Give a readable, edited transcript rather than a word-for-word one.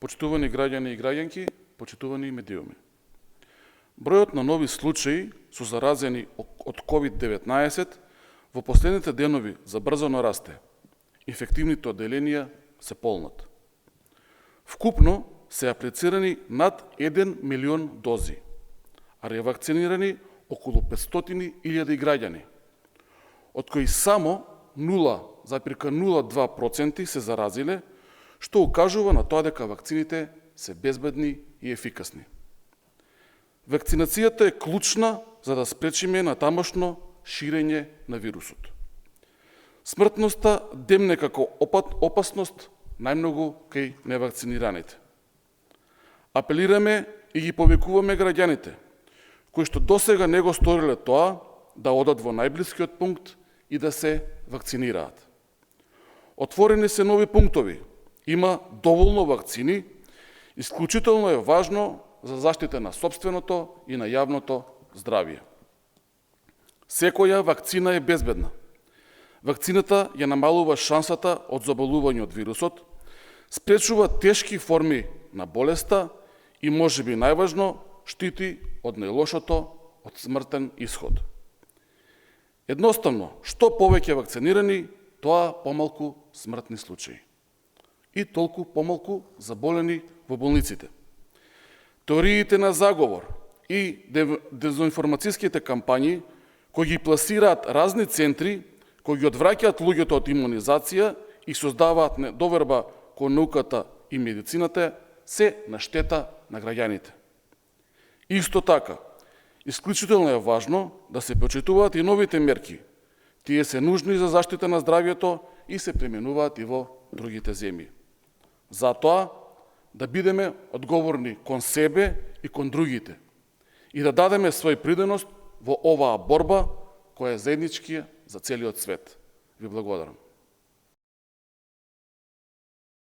Почитувани граѓани и граѓанки, почитувани медиуми. Бројот на нови случаи со заразени од COVID-19 во последните денови забрзано расте. Инфективните одделенија се полнат. Вкупно се аплицирани над 1 милион дози, а ревакцинирани околу 500.000 граѓани, од кои само 0,02% се заразиле, што укажува на тоа дека вакцините се безбедни и ефикасни. Вакцинацијата е клучна за да спречиме натамошно ширење на вирусот. Смртноста демне како опасност најмногу кај невакцинираните. Апелираме и ги повикуваме граѓаните, кои што досега не го сториле тоа, да одат во најблискиот пункт и да се вакцинираат. Отворени се нови пунктови, има доволно вакцини, исклучително е важно за заштита на сопственото и на јавното здравје. Секоја вакцина е безбедна. Вакцината ја намалува шансата од заболување од вирусот, спречува тешки форми на болеста и можеби најважно штити од најлошото, од смртен исход. Едноставно, што повеќе вакцинирани, тоа помалку смртни случаи. И толку помалку заболени во болниците. Теориите на заговор и дезинформацијските кампањи кои ги пласираат разни центри, кои ги одвраќаат луѓето од имунизација и создаваат недоверба кон науката и медицината, се на штета на граѓаните. Исто така, исклучително е важно да се почитуваат и новите мерки. Тие се нужни за заштита на здравјето и се применуваат и во другите земји. Затоа, да бидеме одговорни кон себе и кон другите и да дадеме свој придонос во оваа борба која е заеднички за целиот свет. Ви благодарам.